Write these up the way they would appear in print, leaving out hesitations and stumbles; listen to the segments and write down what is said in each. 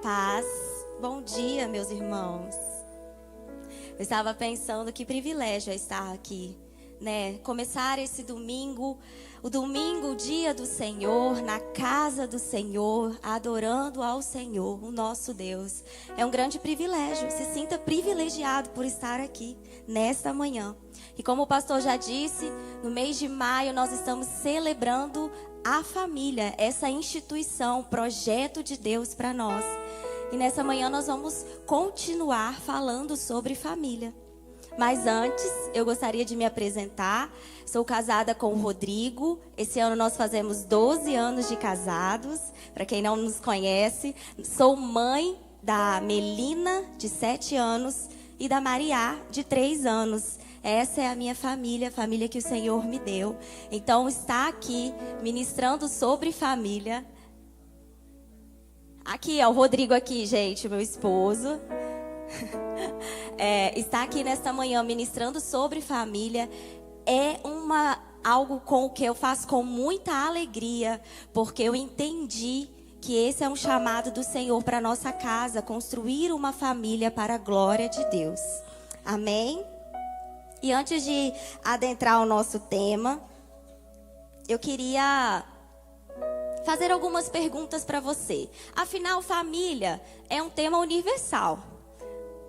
paz. Bom dia, meus irmãos. Eu estava pensando que privilégio é estar aqui, né? Começar esse domingo, o dia do Senhor, na casa do Senhor, adorando ao Senhor, o nosso Deus. É um grande privilégio. Se sinta privilegiado por estar aqui nesta manhã. E como o pastor já disse, no mês de maio nós estamos celebrando a família, essa instituição, projeto de Deus para nós. E nessa manhã nós vamos continuar falando sobre família. Mas antes, eu gostaria de me apresentar. Sou casada com o Rodrigo. Esse ano nós fazemos 12 anos de casados. Para quem não nos conhece, sou mãe da Melina, de 7 anos, e da Mariá, de 3 anos. Essa é a minha família, a família que o Senhor me deu. Então, está aqui ministrando sobre família. Aqui, ó, o Rodrigo aqui, gente, meu esposo. Está aqui nesta manhã ministrando sobre família. É algo com o que eu faço com muita alegria, porque eu entendi que esse é um chamado do Senhor para nossa casa, construir uma família para a glória de Deus. Amém? E antes de adentrar o nosso tema, eu queria fazer algumas perguntas para você. Afinal, família é um tema universal.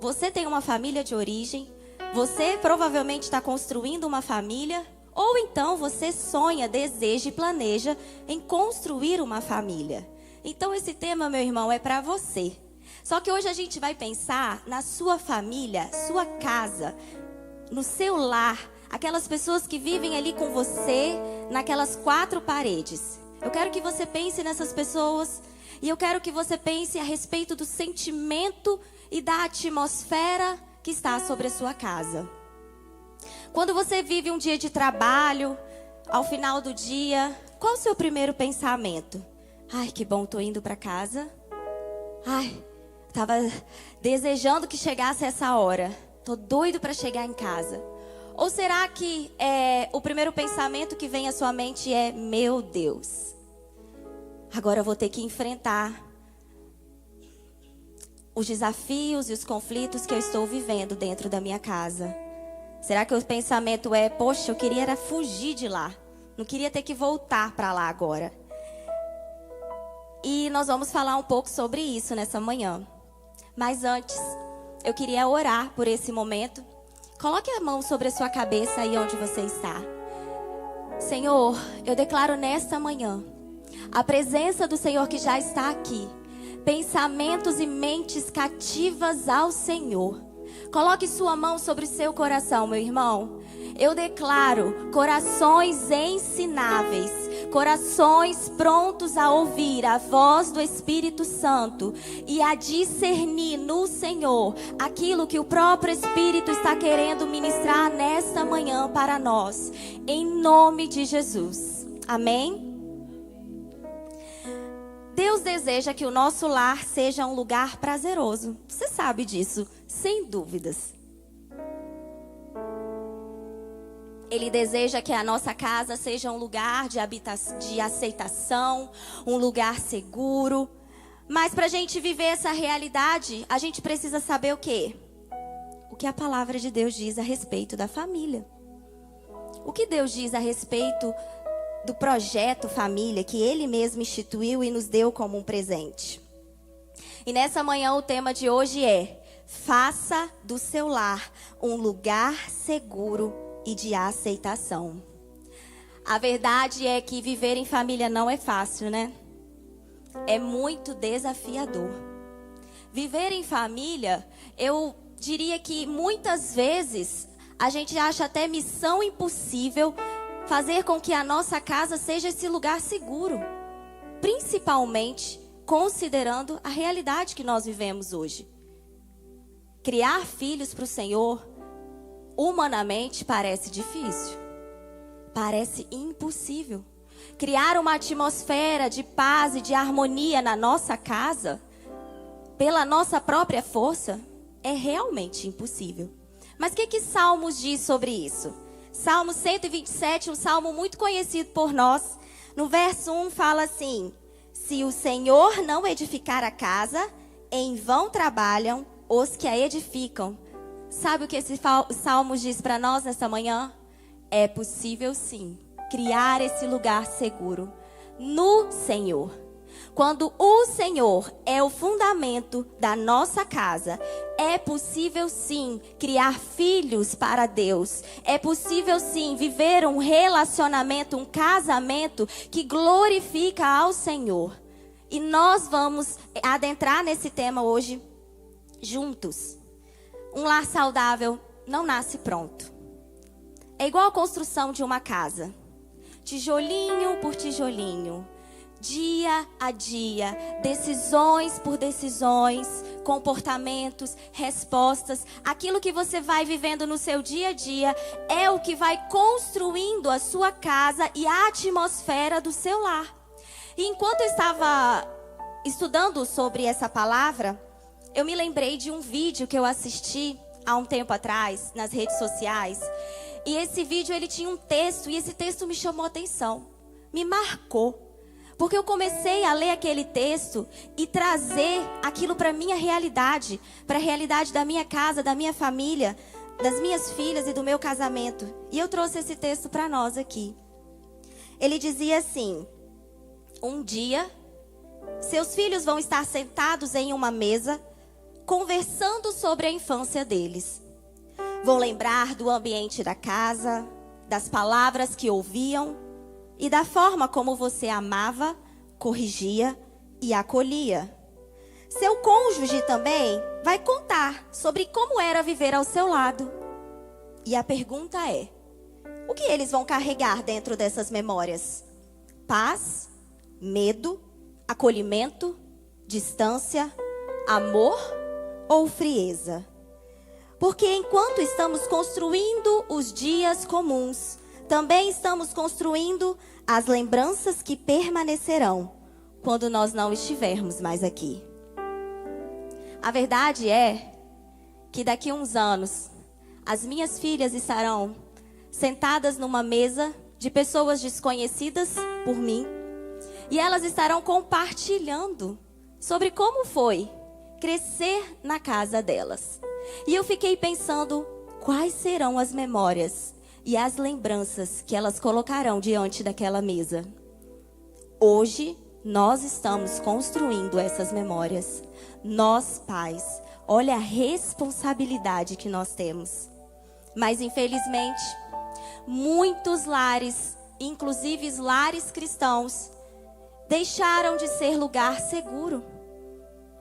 Você tem uma família de origem, você provavelmente está construindo uma família, ou então você sonha, deseja e planeja em construir uma família. Então esse tema, meu irmão, é para você. Só que hoje a gente vai pensar na sua família, sua casa, no seu lar, aquelas pessoas que vivem ali com você, naquelas 4 paredes. Eu quero que você pense nessas pessoas e eu quero que você pense a respeito do sentimento e da atmosfera que está sobre a sua casa. Quando você vive um dia de trabalho, ao final do dia, qual o seu primeiro pensamento? Ai, que bom, tô indo para casa. Ai, tava desejando que chegasse essa hora. Tô doido para chegar em casa. Ou será que o primeiro pensamento que vem à sua mente é: meu Deus, agora eu vou ter que enfrentar os desafios e os conflitos que eu estou vivendo dentro da minha casa? Será que o pensamento é: poxa, eu queria era fugir de lá, não queria ter que voltar para lá agora? E nós vamos falar um pouco sobre isso nessa manhã. Mas antes, eu queria orar por esse momento. Coloque a mão sobre a sua cabeça aí onde você está. Senhor, eu declaro nesta manhã a presença do Senhor que já está aqui. Pensamentos e mentes cativas ao Senhor. Coloque sua mão sobre o seu coração, meu irmão. Eu declaro corações ensináveis, corações prontos a ouvir a voz do Espírito Santo e a discernir no Senhor aquilo que o próprio Espírito está querendo ministrar nesta manhã para nós, em nome de Jesus. Amém? Deus deseja que o nosso lar seja um lugar prazeroso. Você sabe disso, sem dúvidas. Ele deseja que a nossa casa seja um lugar de aceitação, um lugar seguro. Mas para a gente viver essa realidade, a gente precisa saber o quê? O que a palavra de Deus diz a respeito da família. O que Deus diz a respeito do projeto família que Ele mesmo instituiu e nos deu como um presente. E nessa manhã o tema de hoje é: faça do seu lar um lugar seguro e de aceitação. A verdade é que viver em família não é fácil, né? É muito desafiador. Viver em família, eu diria que muitas vezes a gente acha até missão impossível fazer com que a nossa casa seja esse lugar seguro. Principalmente considerando a realidade que nós vivemos hoje. Criar filhos para o Senhor, humanamente, parece difícil. Parece impossível. Criar uma atmosfera de paz e de harmonia na nossa casa, pela nossa própria força, é realmente impossível. Mas o que Salmos diz sobre isso? Salmo 127, um salmo muito conhecido por nós. No verso 1 fala assim: se o Senhor não edificar a casa, em vão trabalham os que a edificam. Sabe o que esse salmo diz para nós nessa manhã? É possível sim criar esse lugar seguro no Senhor. Quando o Senhor é o fundamento da nossa casa, é possível sim criar filhos para Deus. É possível sim viver um relacionamento, um casamento que glorifica ao Senhor. E nós vamos adentrar nesse tema hoje juntos. Um lar saudável não nasce pronto. É igual a construção de uma casa. Tijolinho por tijolinho. Dia a dia, decisões por decisões, comportamentos, respostas. Aquilo que você vai vivendo no seu dia a dia é o que vai construindo a sua casa e a atmosfera do seu lar. E enquanto eu estava estudando sobre essa palavra, eu me lembrei de um vídeo que eu assisti há um tempo atrás nas redes sociais. E esse vídeo ele tinha um texto e esse texto me chamou a atenção, me marcou. Porque eu comecei a ler aquele texto e trazer aquilo para a minha realidade, para a realidade da minha casa, da minha família, das minhas filhas e do meu casamento. E eu trouxe esse texto para nós aqui. Ele dizia assim: um dia, seus filhos vão estar sentados em uma mesa, conversando sobre a infância deles. Vão lembrar do ambiente da casa, das palavras que ouviam, e da forma como você amava, corrigia e acolhia. Seu cônjuge também vai contar sobre como era viver ao seu lado. E a pergunta é: o que eles vão carregar dentro dessas memórias? Paz, medo, acolhimento, distância, amor ou frieza? Porque enquanto estamos construindo os dias comuns, também estamos construindo as lembranças que permanecerão quando nós não estivermos mais aqui. A verdade é que daqui a uns anos, as minhas filhas estarão sentadas numa mesa de pessoas desconhecidas por mim, e elas estarão compartilhando sobre como foi crescer na casa delas. E eu fiquei pensando, quais serão as memórias e as lembranças que elas colocarão diante daquela mesa? Hoje, nós estamos construindo essas memórias. Nós, pais, olha a responsabilidade que nós temos. Mas, infelizmente, muitos lares, inclusive lares cristãos, deixaram de ser lugar seguro.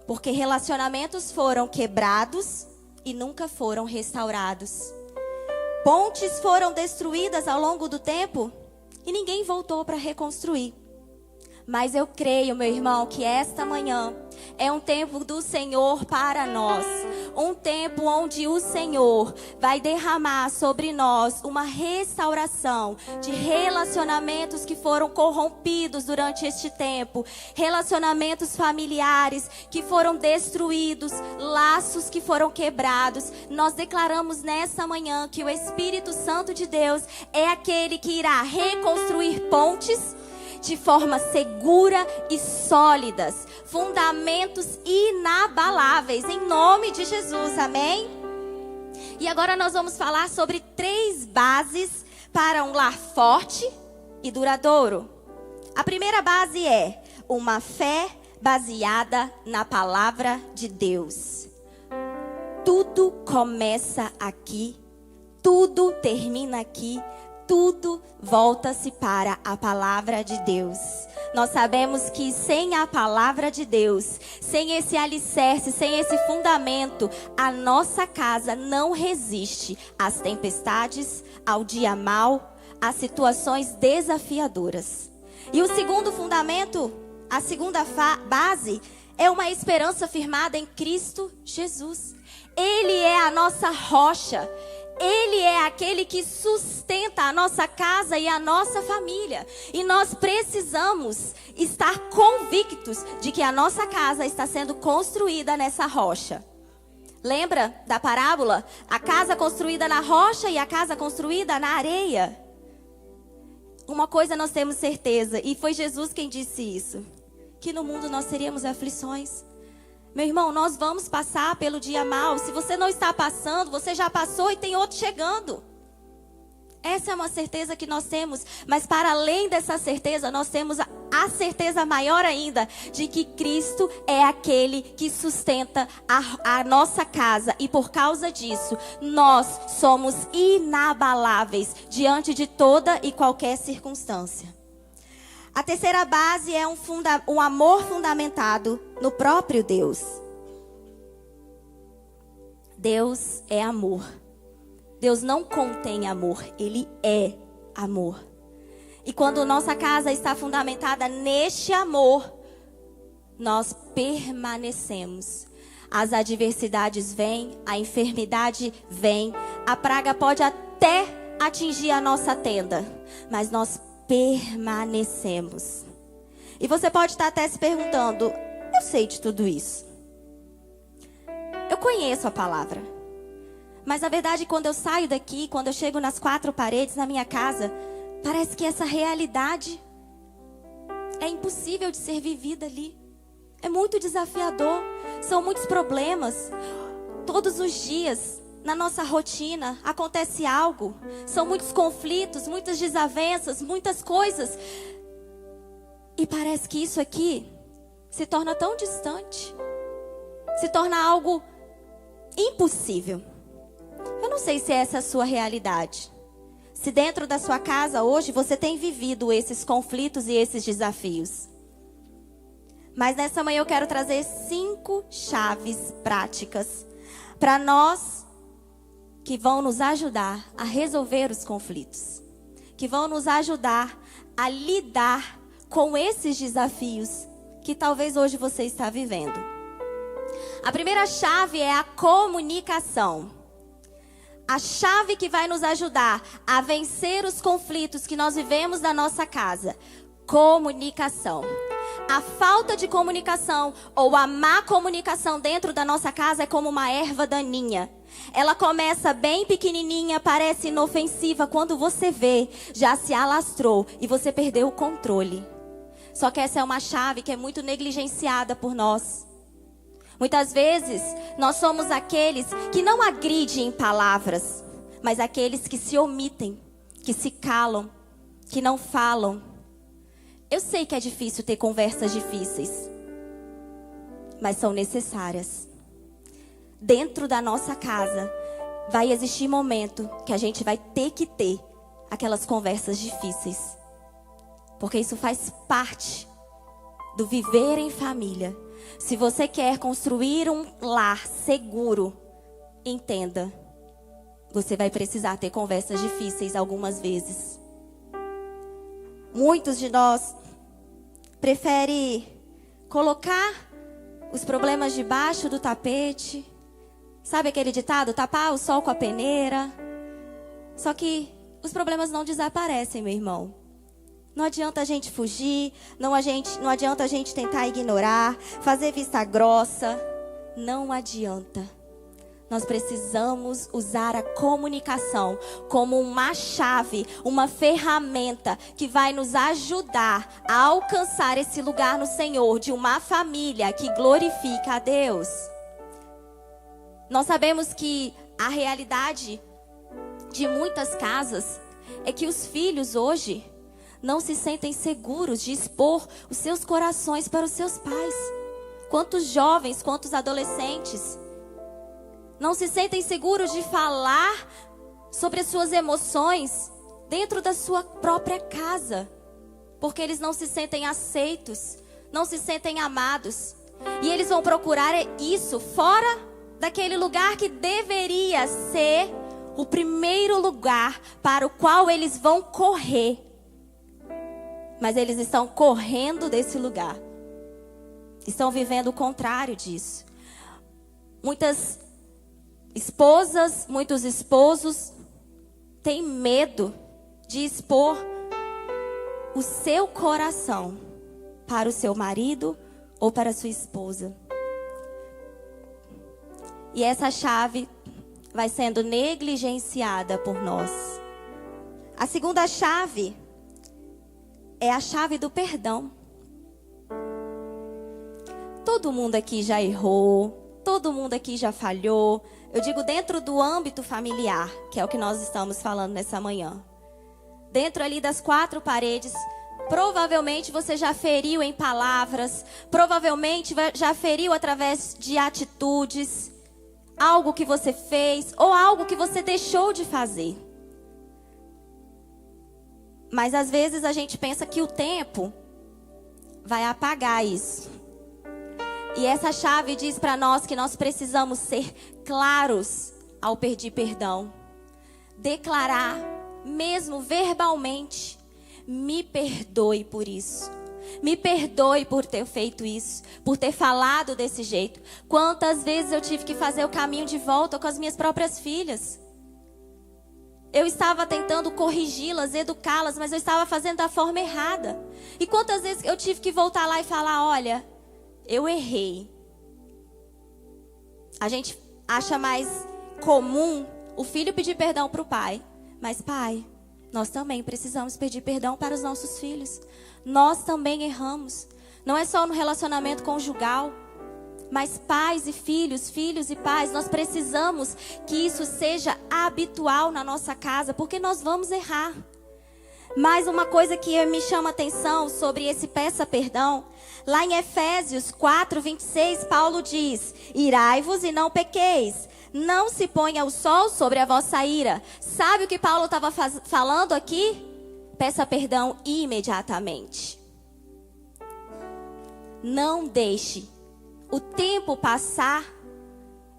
Porque relacionamentos foram quebrados e nunca foram restaurados. Pontes foram destruídas ao longo do tempo e ninguém voltou para reconstruir. Mas eu creio, meu irmão, que esta manhã é um tempo do Senhor para nós. Um tempo onde o Senhor vai derramar sobre nós uma restauração de relacionamentos que foram corrompidos durante este tempo. Relacionamentos familiares que foram destruídos, laços que foram quebrados. Nós declaramos nesta manhã que o Espírito Santo de Deus é aquele que irá reconstruir pontes de forma segura e sólidas, fundamentos inabaláveis, em nome de Jesus, amém? E agora nós vamos falar sobre 3 bases para um lar forte e duradouro. A primeira base é uma fé baseada na palavra de Deus. Tudo começa aqui, tudo termina aqui. Tudo volta-se para a palavra de Deus. Nós sabemos que sem a palavra de Deus, sem esse alicerce, sem esse fundamento, a nossa casa não resiste às tempestades, ao dia mau, às situações desafiadoras. E o segundo fundamento, a segunda base, é uma esperança firmada em Cristo Jesus. Ele é a nossa rocha. Ele é aquele que sustenta a nossa casa e a nossa família. E nós precisamos estar convictos de que a nossa casa está sendo construída nessa rocha. Lembra da parábola? A casa construída na rocha e a casa construída na areia. Uma coisa nós temos certeza, e foi Jesus quem disse isso: que no mundo nós teríamos aflições. Meu irmão, nós vamos passar pelo dia mau. Se você não está passando, você já passou e tem outro chegando. Essa é uma certeza que nós temos. Mas para além dessa certeza, nós temos a certeza maior ainda de que Cristo é aquele que sustenta a nossa casa. E por causa disso, nós somos inabaláveis diante de toda e qualquer circunstância. A terceira base é um amor fundamentado no próprio Deus. Deus é amor. Deus não contém amor, Ele é amor. E quando nossa casa está fundamentada neste amor, nós permanecemos. As adversidades vêm, a enfermidade vem, a praga pode até atingir a nossa tenda, mas nós permanecemos. E você pode estar até se perguntando, eu sei de tudo isso. Eu conheço a palavra. Mas na verdade, quando eu saio daqui, quando eu chego nas quatro paredes, na minha casa, parece que essa realidade é impossível de ser vivida ali. É muito desafiador, são muitos problemas. Todos os dias, na nossa rotina, acontece algo. São muitos conflitos, muitas desavenças, muitas coisas. E parece que isso aqui se torna tão distante. Se torna algo impossível. Eu não sei se essa é a sua realidade. Se dentro da sua casa hoje você tem vivido esses conflitos e esses desafios. Mas nessa manhã eu quero trazer 5 chaves práticas para nós que vão nos ajudar a resolver os conflitos. Que vão nos ajudar a lidar com esses desafios que talvez hoje você está vivendo. A primeira chave é a comunicação. A chave que vai nos ajudar a vencer os conflitos que nós vivemos na nossa casa. Comunicação. A falta de comunicação ou a má comunicação dentro da nossa casa é como uma erva daninha. Ela começa bem pequenininha, parece inofensiva. Quando você vê, já se alastrou e você perdeu o controle. Só que essa é uma chave que é muito negligenciada por nós. Muitas vezes, nós somos aqueles que não agridem em palavras, mas aqueles que se omitem, que se calam, que não falam. Eu sei que é difícil ter conversas difíceis, mas são necessárias. Dentro da nossa casa, vai existir momento que a gente vai ter que ter aquelas conversas difíceis. Porque isso faz parte do viver em família. Se você quer construir um lar seguro, entenda, você vai precisar ter conversas difíceis algumas vezes. Muitos de nós preferem colocar os problemas debaixo do tapete. Sabe aquele ditado, tapar o sol com a peneira? Só que os problemas não desaparecem, meu irmão. Não adianta a gente fugir, não adianta a gente tentar ignorar, fazer vista grossa. Não adianta. Nós precisamos usar a comunicação como uma chave, uma ferramenta que vai nos ajudar a alcançar esse lugar no Senhor de uma família que glorifica a Deus. Nós sabemos que a realidade de muitas casas é que os filhos hoje não se sentem seguros de expor os seus corações para os seus pais. Quantos jovens, quantos adolescentes não se sentem seguros de falar sobre as suas emoções dentro da sua própria casa, porque eles não se sentem aceitos, não se sentem amados. E eles vão procurar isso fora daquele lugar que deveria ser o primeiro lugar para o qual eles vão correr. Mas eles estão correndo desse lugar. Estão vivendo o contrário disso. Muitas esposas, muitos esposos têm medo de expor o seu coração para o seu marido ou para a sua esposa. E essa chave vai sendo negligenciada por nós. A segunda chave é a chave do perdão. Todo mundo aqui já errou, todo mundo aqui já falhou. Eu digo dentro do âmbito familiar, que é o que nós estamos falando nessa manhã. Dentro ali das 4 paredes, provavelmente você já feriu em palavras, provavelmente já feriu através de atitudes, algo que você fez ou algo que você deixou de fazer. Mas às vezes a gente pensa que o tempo vai apagar isso. E essa chave diz para nós que nós precisamos ser claros ao pedir perdão. Declarar, mesmo verbalmente, me perdoe por isso. Me perdoe por ter feito isso, por ter falado desse jeito. Quantas vezes eu tive que fazer o caminho de volta com as minhas próprias filhas. Eu estava tentando corrigi-las, educá-las, mas eu estava fazendo da forma errada. E quantas vezes eu tive que voltar lá e falar, olha, eu errei. A gente acha mais comum o filho pedir perdão para o pai. Mas pai, nós também precisamos pedir perdão para os nossos filhos. Nós também erramos. Não é só no relacionamento conjugal. Mas pais e filhos, filhos e pais, nós precisamos que isso seja habitual na nossa casa, porque nós vamos errar. Mais uma coisa que me chama a atenção sobre esse peça perdão, lá em Efésios 4:26, Paulo diz, irai-vos e não pequeis, não se ponha o sol sobre a vossa ira. Sabe o que Paulo estava falando aqui? Peça perdão imediatamente. Não deixe o tempo passar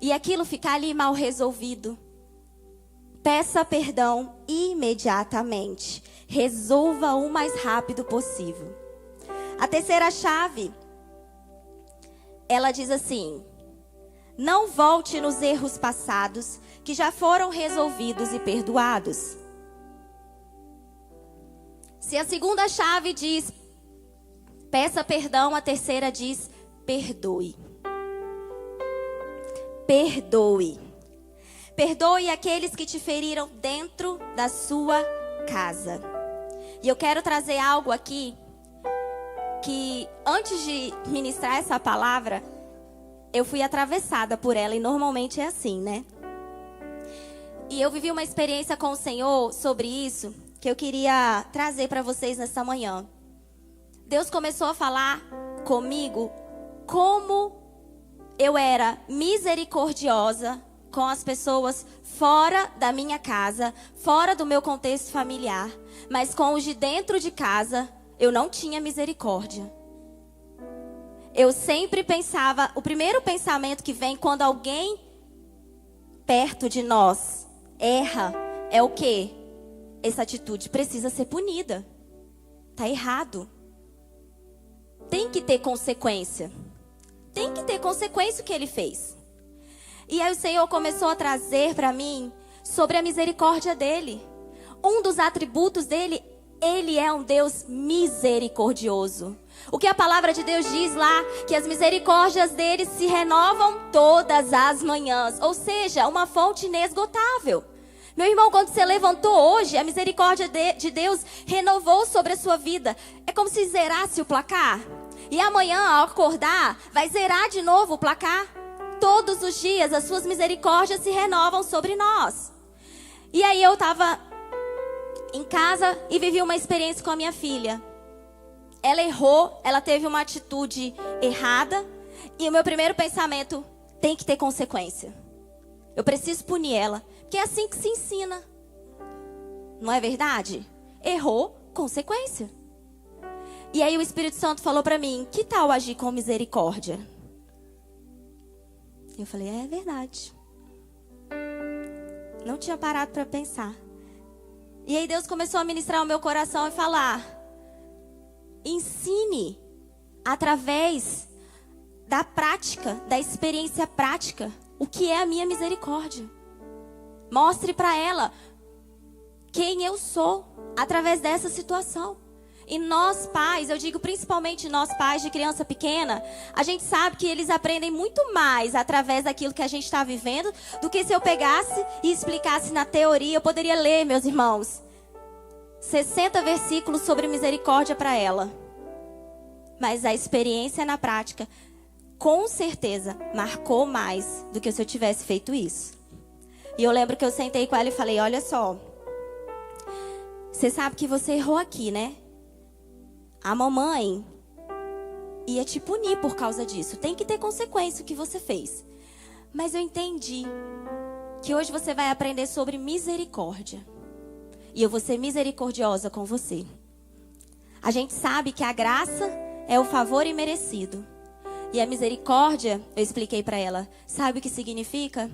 e aquilo ficar ali mal resolvido. Peça perdão imediatamente. Resolva o mais rápido possível. A terceira chave, ela diz assim: não volte nos erros passados que já foram resolvidos e perdoados. Se a segunda chave diz peça perdão, a terceira diz perdoe. Perdoe. Perdoe aqueles que te feriram dentro da sua casa. E eu quero trazer algo aqui que antes de ministrar essa palavra, eu fui atravessada por ela e normalmente é assim, né? E eu vivi uma experiência com o Senhor sobre isso que eu queria trazer para vocês nessa manhã. Deus começou a falar comigo como eu era misericordiosa com as pessoas fora da minha casa, fora do meu contexto familiar, mas com os de dentro de casa, eu não tinha misericórdia. Eu sempre pensava, o primeiro pensamento que vem quando alguém perto de nós erra é o quê? Essa atitude precisa ser punida. Tá errado. Tem que ter consequência. Tem que ter consequência o que ele fez. E aí o Senhor começou a trazer para mim sobre a misericórdia dele. Um dos atributos dele, ele é um Deus misericordioso. O que a palavra de Deus diz lá, que as misericórdias dele se renovam todas as manhãs. Ou seja, uma fonte inesgotável. Meu irmão, quando você levantou hoje, a misericórdia de Deus renovou sobre a sua vida. É como se zerasse o placar. E amanhã, ao acordar, vai zerar de novo o placar. Todos os dias, as suas misericórdias se renovam sobre nós. E aí eu estava em casa e vivi uma experiência com a minha filha. Ela errou, ela teve uma atitude errada. E o meu primeiro pensamento, tem que ter consequência. Eu preciso punir ela. Porque é assim que se ensina. Não é verdade? Errou, consequência. E aí o Espírito Santo falou para mim, que tal agir com misericórdia? Eu falei, é verdade. Não tinha parado para pensar. E aí Deus começou a ministrar o meu coração e falar, ensine através da prática, da experiência prática, o que é a minha misericórdia. Mostre para ela quem eu sou através dessa situação. E nós pais, eu digo principalmente nós pais de criança pequena, a gente sabe que eles aprendem muito mais através daquilo que a gente está vivendo do que se eu pegasse e explicasse na teoria. Eu poderia ler, meus irmãos, 60 versículos sobre misericórdia para ela. Mas a experiência na prática, com certeza marcou mais do que se eu tivesse feito isso. E eu lembro que eu sentei com ela e falei: olha só, você sabe que você errou aqui, né? A mamãe ia te punir por causa disso. Tem que ter consequência o que você fez. Mas eu entendi que hoje você vai aprender sobre misericórdia. E eu vou ser misericordiosa com você. A gente sabe que a graça é o favor imerecido. E a misericórdia, eu expliquei para ela, sabe o que significa?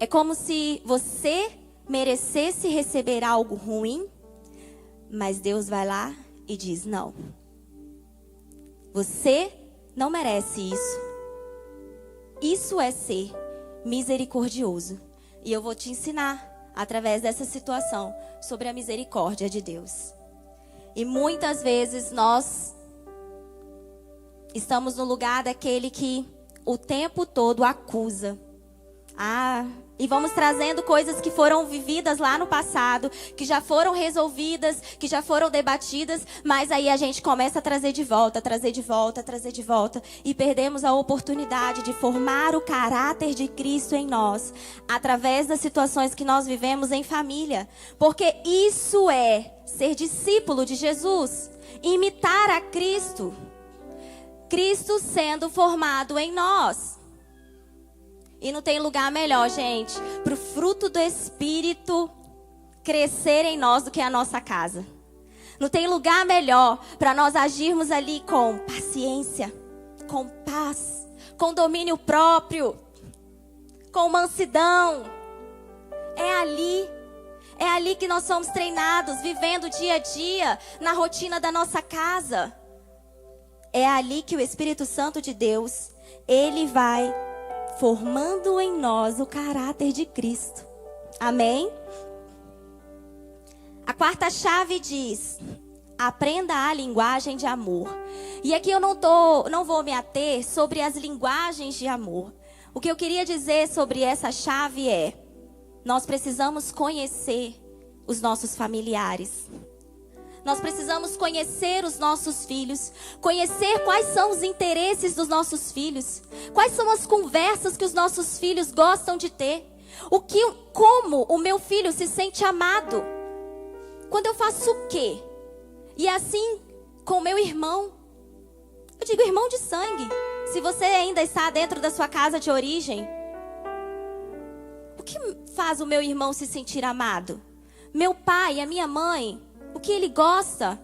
É como se você merecesse receber algo ruim, mas Deus vai lá e diz: não. Você não merece isso. Isso é ser misericordioso. E eu vou te ensinar, através dessa situação, sobre a misericórdia de Deus. E muitas vezes nós estamos no lugar daquele que o tempo todo acusa. E vamos trazendo coisas que foram vividas lá no passado, que já foram resolvidas, que já foram debatidas, mas aí a gente começa a trazer de volta, trazer de volta, trazer de volta, e perdemos a oportunidade de formar o caráter de Cristo em nós, através das situações que nós vivemos em família. Porque isso é ser discípulo de Jesus, imitar a Cristo. Cristo sendo formado em nós. E não tem lugar melhor, gente, para o fruto do Espírito crescer em nós do que a nossa casa. Não tem lugar melhor para nós agirmos ali com paciência, com paz, com domínio próprio, com mansidão. É ali que nós somos treinados, vivendo dia a dia, na rotina da nossa casa. É ali que o Espírito Santo de Deus, ele vai formando em nós o caráter de Cristo. Amém? A quarta chave diz: aprenda a linguagem de amor. E aqui eu não vou me ater sobre as linguagens de amor. O que eu queria dizer sobre essa chave é: nós precisamos conhecer os nossos familiares. Nós precisamos conhecer os nossos filhos, conhecer quais são os interesses dos nossos filhos, quais são as conversas que os nossos filhos gostam de ter, como o meu filho se sente amado, quando eu faço o quê? E assim com o meu irmão, eu digo irmão de sangue, se você ainda está dentro da sua casa de origem, o que faz o meu irmão se sentir amado? Meu pai, a minha mãe, o que ele gosta,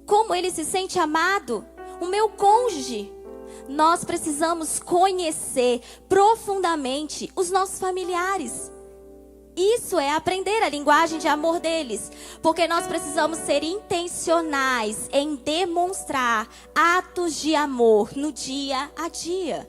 como ele se sente amado, o meu cônjuge. Nós precisamos conhecer profundamente os nossos familiares. Isso é aprender a linguagem de amor deles, porque nós precisamos ser intencionais em demonstrar atos de amor no dia a dia.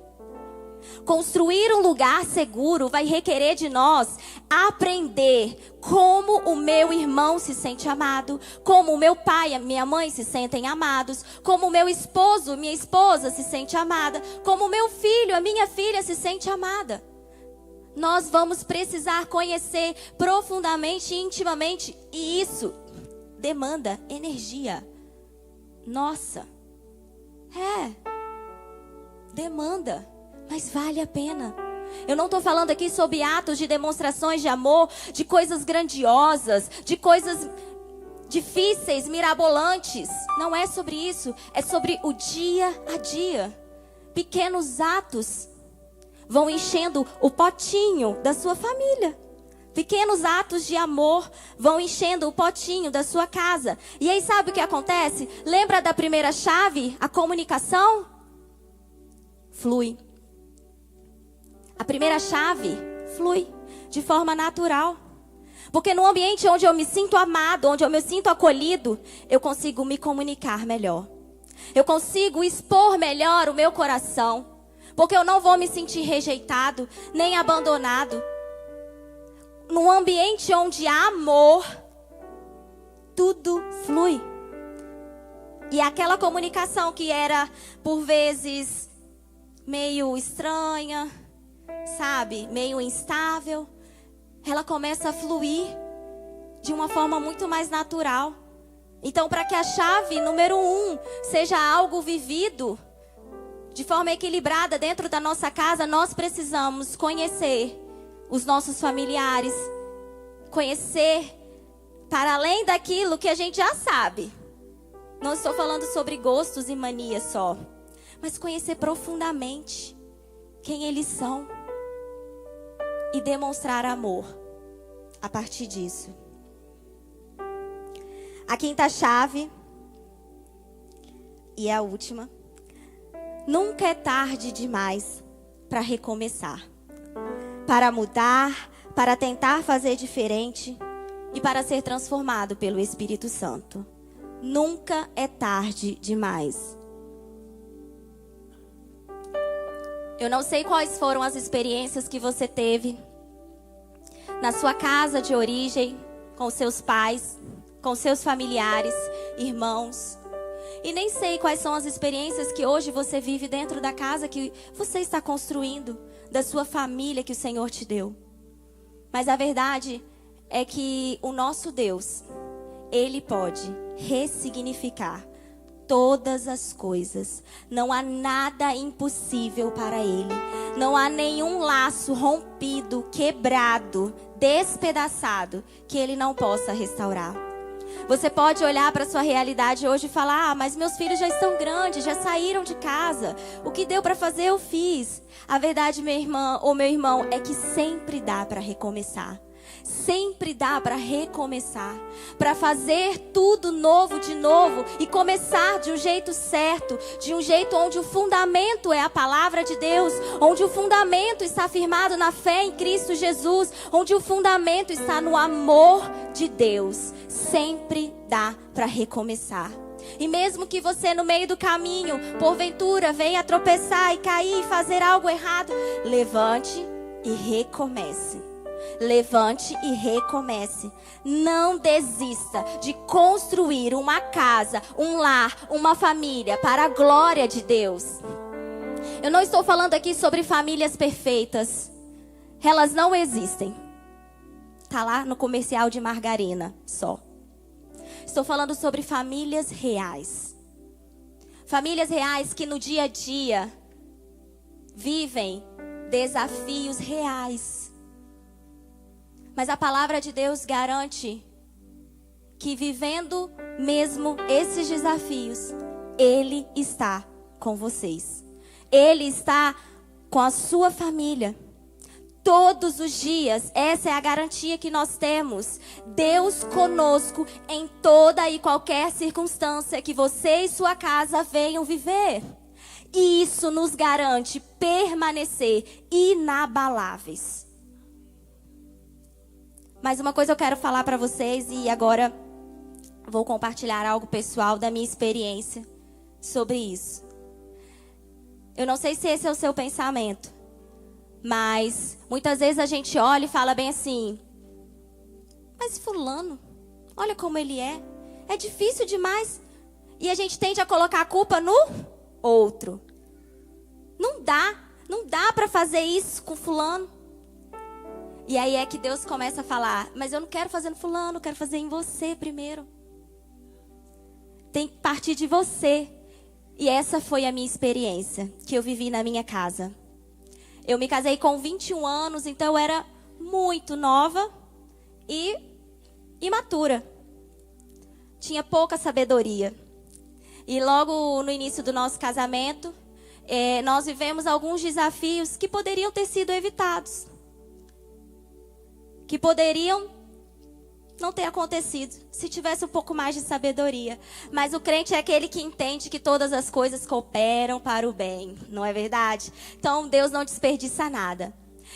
Construir um lugar seguro vai requerer de nós aprender como o meu irmão se sente amado, como o meu pai e a minha mãe se sentem amados, como o meu esposo, minha esposa se sente amada, como o meu filho, a minha filha se sente amada. Nós vamos precisar conhecer profundamente e intimamente, e isso demanda energia. Nossa, demanda. Mas vale a pena. Eu não estou falando aqui sobre atos de demonstrações de amor, de coisas grandiosas, de coisas difíceis, mirabolantes. Não é sobre isso. É sobre o dia a dia. Pequenos atos vão enchendo o potinho da sua família. Pequenos atos de amor vão enchendo o potinho da sua casa. E aí sabe o que acontece? Lembra da primeira chave? A comunicação flui. A primeira chave flui de forma natural. Porque no ambiente onde eu me sinto amado, onde eu me sinto acolhido, eu consigo me comunicar melhor. Eu consigo expor melhor o meu coração. Porque eu não vou me sentir rejeitado, nem abandonado. Num ambiente onde há amor, tudo flui. E aquela comunicação que era, por vezes, meio estranha, sabe, meio instável, ela começa a fluir de uma forma muito mais natural. Então, para que a chave número 1 seja algo vivido, de forma equilibrada dentro da nossa casa, nós precisamos conhecer os nossos familiares, conhecer para além daquilo que a gente já sabe. Não estou falando sobre gostos e manias só, mas conhecer profundamente quem eles são e demonstrar amor a partir disso. A quinta chave, e a última: nunca é tarde demais para recomeçar, para mudar, para tentar fazer diferente e para ser transformado pelo Espírito Santo. Nunca é tarde demais. Eu não sei quais foram as experiências que você teve na sua casa de origem, com seus pais, com seus familiares, irmãos. E nem sei quais são as experiências que hoje você vive dentro da casa que você está construindo, da sua família que o Senhor te deu. Mas a verdade é que o nosso Deus, Ele pode ressignificar todas as coisas. Não há nada impossível para Ele. Não há nenhum laço rompido, quebrado, despedaçado que Ele não possa restaurar. Você pode olhar para a sua realidade hoje e falar: mas meus filhos já estão grandes, já saíram de casa. O que deu para fazer eu fiz. A verdade, minha irmã ou meu irmão, é que sempre dá para recomeçar. Sempre dá para recomeçar, para fazer tudo novo de novo e começar de um jeito certo, de um jeito onde o fundamento é a palavra de Deus, onde o fundamento está firmado na fé em Cristo Jesus, onde o fundamento está no amor de Deus. Sempre dá para recomeçar. E mesmo que você no meio do caminho, porventura, venha tropeçar e cair e fazer algo errado, levante e recomece. Levante e recomece. Não desista de construir uma casa, um lar, uma família para a glória de Deus. Eu não estou falando aqui sobre famílias perfeitas. Elas não existem. Está lá no comercial de margarina só. Estou falando sobre famílias reais. Famílias reais que no dia a dia vivem desafios reais. Mas a palavra de Deus garante que vivendo mesmo esses desafios, Ele está com vocês. Ele está com a sua família. Todos os dias, essa é a garantia que nós temos. Deus conosco em toda e qualquer circunstância que você e sua casa venham viver. E isso nos garante permanecer inabaláveis. Mas uma coisa eu quero falar para vocês, e agora vou compartilhar algo pessoal da minha experiência sobre isso. Eu não sei se esse é o seu pensamento, mas muitas vezes a gente olha e fala bem assim: mas fulano, olha como ele é difícil demais. E a gente tende a colocar a culpa no outro. Não dá para fazer isso com fulano. E aí é que Deus começa a falar: mas eu não quero fazer no fulano, eu quero fazer em você primeiro. Tem que partir de você. E essa foi a minha experiência que eu vivi na minha casa. Eu me casei com 21 anos, então eu era muito nova e imatura. Tinha pouca sabedoria. E logo no início do nosso casamento, nós vivemos alguns desafios que poderiam ter sido evitados. Que poderiam não ter acontecido se tivesse um pouco mais de sabedoria. Mas o crente é aquele que entende que todas as coisas cooperam para o bem, não é verdade? Então Deus não desperdiça nada.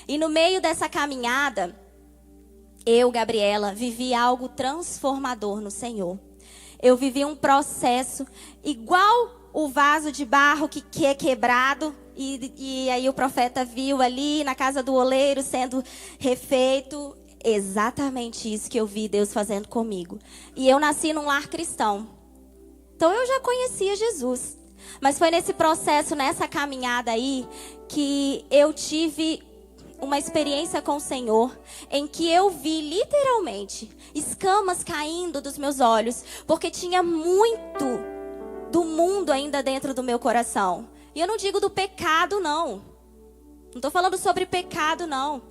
E no meio dessa caminhada, eu, Gabriela, vivi algo transformador no Senhor. Eu vivi um processo igual o vaso de barro que é quebrado. E aí o profeta viu ali na casa do oleiro sendo refeito. Exatamente isso que eu vi Deus fazendo comigo. E eu nasci num lar cristão. Então eu já conhecia Jesus. Mas foi nesse processo, nessa caminhada aí, que eu tive uma experiência com o Senhor, em que eu vi literalmente escamas caindo dos meus olhos, porque tinha muito do mundo ainda dentro do meu coração. E eu não digo do pecado, não. Não estou falando sobre pecado, não.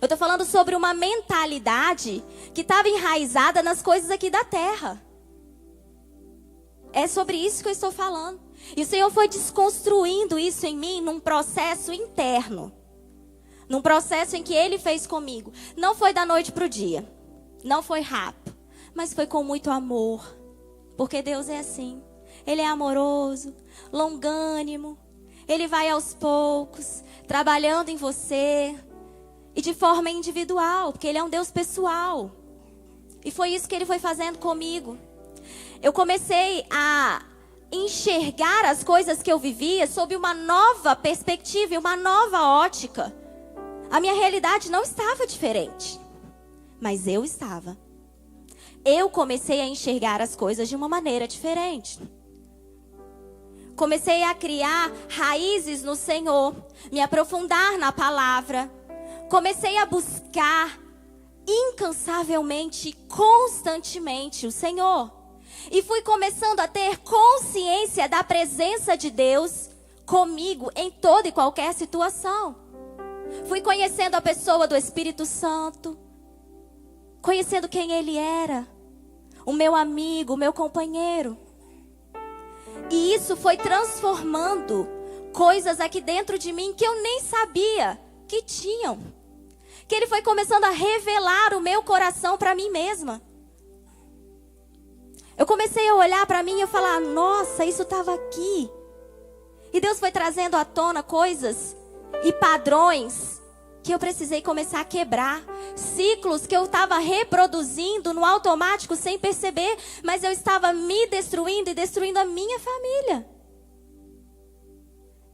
Eu estou falando sobre uma mentalidade que estava enraizada nas coisas aqui da terra. É sobre isso que eu estou falando. E o Senhor foi desconstruindo isso em mim num processo interno. Num processo em que Ele fez comigo. Não foi da noite para o dia. Não foi rápido. Mas foi com muito amor. Porque Deus é assim. Ele é amoroso, longânimo. Ele vai aos poucos, trabalhando em você. E de forma individual. Porque Ele é um Deus pessoal. E foi isso que Ele foi fazendo comigo. Eu comecei a enxergar as coisas que eu vivia sob uma nova perspectiva e uma nova ótica. A minha realidade não estava diferente, mas eu estava. Eu comecei a enxergar as coisas de uma maneira diferente. Comecei a criar raízes no Senhor, me aprofundar na palavra. Comecei a buscar incansavelmente, constantemente o Senhor. E fui começando a ter consciência da presença de Deus comigo em toda e qualquer situação. Fui conhecendo a pessoa do Espírito Santo. Conhecendo quem Ele era. O meu amigo, o meu companheiro. E isso foi transformando coisas aqui dentro de mim que eu nem sabia que tinham. Que Ele foi começando a revelar o meu coração para mim mesma. Eu comecei a olhar para mim e falar, nossa, isso estava aqui. E Deus foi trazendo à tona coisas e padrões que eu precisei começar a quebrar. Ciclos que eu estava reproduzindo no automático sem perceber, mas eu estava me destruindo e destruindo a minha família.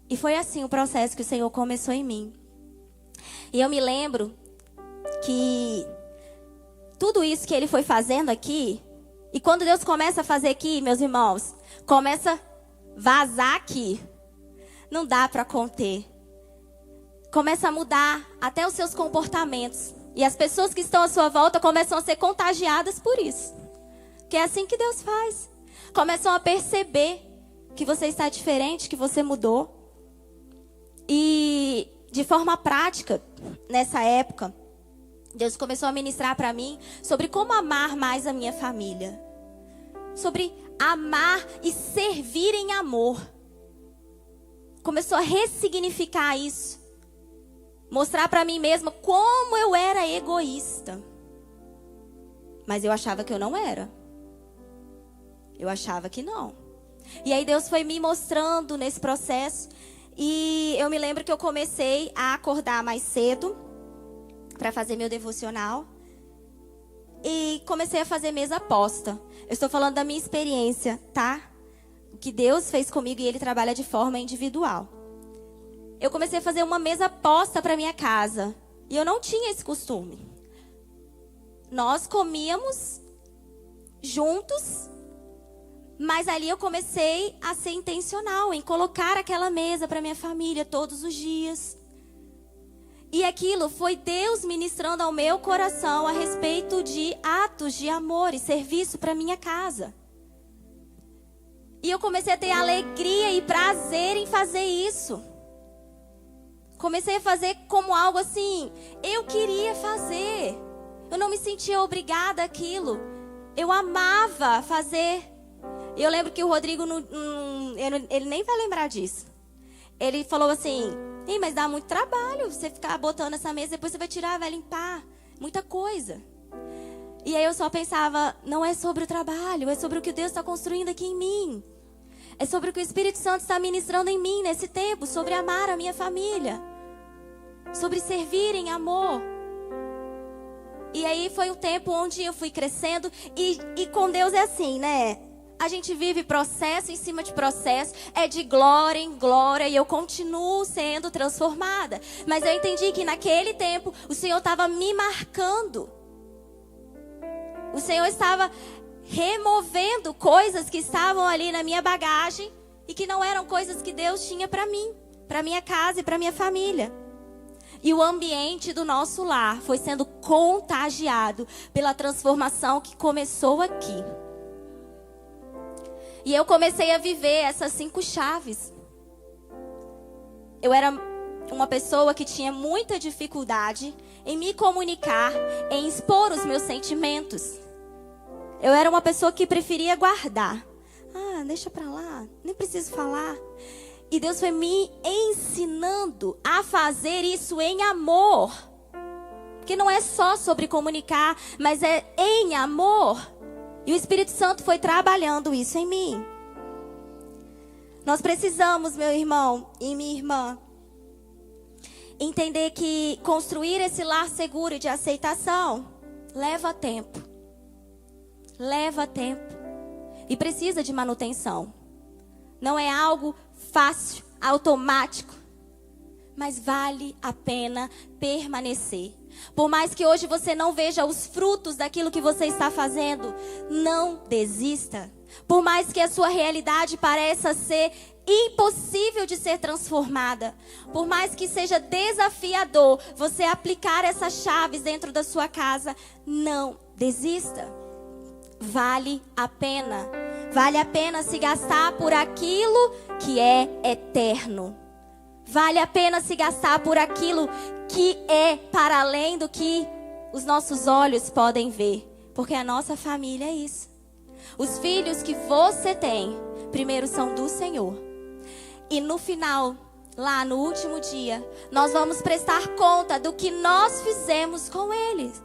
E foi assim o processo que o Senhor começou em mim. E eu me lembro que tudo isso que Ele foi fazendo aqui, e quando Deus começa a fazer aqui, meus irmãos, começa a vazar aqui. Não dá para conter. Começa a mudar até os seus comportamentos. E as pessoas que estão à sua volta começam a ser contagiadas por isso. Que é assim que Deus faz. Começam a perceber que você está diferente, que você mudou. E de forma prática, nessa época, Deus começou a ministrar para mim sobre como amar mais a minha família. Sobre amar e servir em amor. Começou a ressignificar isso. Mostrar para mim mesma como eu era egoísta. Mas eu achava que eu não era. Eu achava que não. E aí Deus foi me mostrando nesse processo. E eu me lembro que eu comecei a acordar mais cedo para fazer meu devocional. E comecei a fazer mesa posta. Eu estou falando da minha experiência, tá? O que Deus fez comigo e Ele trabalha de forma individual. Eu comecei a fazer uma mesa posta para minha casa. E eu não tinha esse costume. Nós comíamos juntos. Mas ali eu comecei a ser intencional em colocar aquela mesa para minha família todos os dias. E aquilo foi Deus ministrando ao meu coração a respeito de atos de amor e serviço para minha casa. E eu comecei a ter alegria e prazer em fazer isso. Comecei a fazer como algo assim, eu queria fazer. Eu não me sentia obrigada àquilo. Eu amava fazer. E eu lembro que o Rodrigo, ele nem vai lembrar disso. Ele falou assim, mas dá muito trabalho você ficar botando essa mesa, depois você vai tirar, vai limpar. Muita coisa. E aí eu só pensava, não é sobre o trabalho, é sobre o que Deus está construindo aqui em mim. É sobre o que o Espírito Santo está ministrando em mim nesse tempo, sobre amar a minha família. Sobre servir em amor. E aí foi o tempo onde eu fui crescendo. E com Deus é assim, né? A gente vive processo em cima de processo. É de glória em glória. E eu continuo sendo transformada. Mas eu entendi que naquele tempo o Senhor estava me marcando. O Senhor estava removendo coisas que estavam ali na minha bagagem. E que não eram coisas que Deus tinha para mim. Para minha casa e para minha família. E o ambiente do nosso lar foi sendo contagiado pela transformação que começou aqui. E eu comecei a viver essas 5 chaves. eu era uma pessoa que tinha muita dificuldade em me comunicar, em expor os meus sentimentos. Eu era uma pessoa que preferia guardar. Deixa pra lá, nem preciso falar. E Deus foi me ensinando a fazer isso em amor. Porque não é só sobre comunicar, mas é em amor. E o Espírito Santo foi trabalhando isso em mim. Nós precisamos, meu irmão e minha irmã, entender que construir esse lar seguro de aceitação leva tempo. Leva tempo. E precisa de manutenção. Não é algo fácil, automático. Mas vale a pena permanecer. Por mais que hoje você não veja os frutos daquilo que você está fazendo, não desista. Por mais que a sua realidade pareça ser impossível de ser transformada, por mais que seja desafiador você aplicar essas chaves dentro da sua casa, não desista. Vale a pena. Vale a pena se gastar por aquilo que é eterno. Vale a pena se gastar por aquilo que é para além do que os nossos olhos podem ver. Porque a nossa família é isso. Os filhos que você tem, primeiro são do Senhor. E no final, lá no último dia, nós vamos prestar conta do que nós fizemos com eles.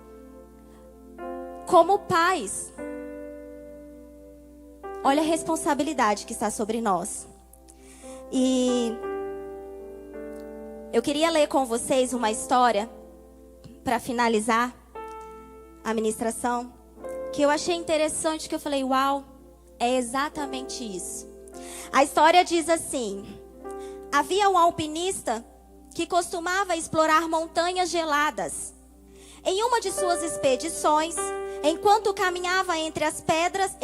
Como pais. Olha a responsabilidade que está sobre nós. E eu queria ler com vocês uma história para finalizar a ministração, que eu achei interessante, que eu falei, uau, é exatamente isso. A história diz assim: havia um alpinista que costumava explorar montanhas geladas. Em uma de suas expedições, enquanto caminhava entre as pedras,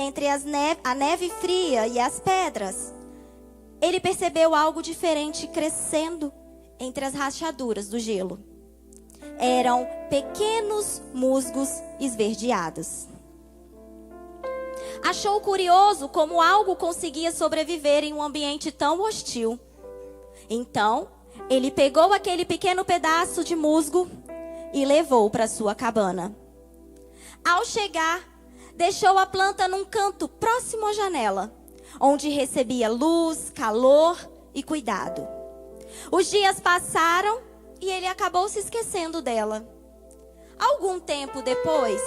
a neve fria e as pedras, ele percebeu algo diferente crescendo entre as rachaduras do gelo. Eram pequenos musgos esverdeados. Achou curioso como algo conseguia sobreviver em um ambiente tão hostil. Então, ele pegou aquele pequeno pedaço de musgo e levou para sua cabana. Ao chegar, deixou a planta num canto próximo à janela, onde recebia luz, calor e cuidado. Os dias passaram e ele acabou se esquecendo dela. Algum tempo depois,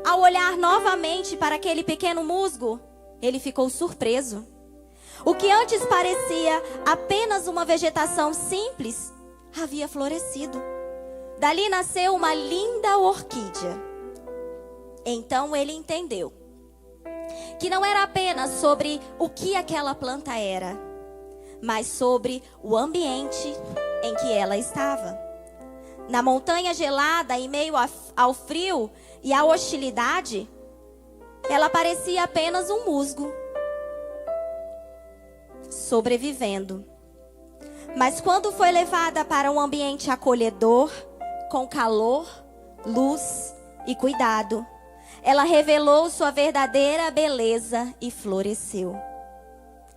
ao olhar novamente para aquele pequeno musgo, ele ficou surpreso. O que antes parecia apenas uma vegetação simples, havia florescido. Dali nasceu uma linda orquídea. Então ele entendeu que não era apenas sobre o que aquela planta era, mas sobre o ambiente em que ela estava. Na montanha gelada, em meio ao frio e à hostilidade, ela parecia apenas um musgo, sobrevivendo. Mas quando foi levada para um ambiente acolhedor, com calor, luz e cuidado, ela revelou sua verdadeira beleza e floresceu.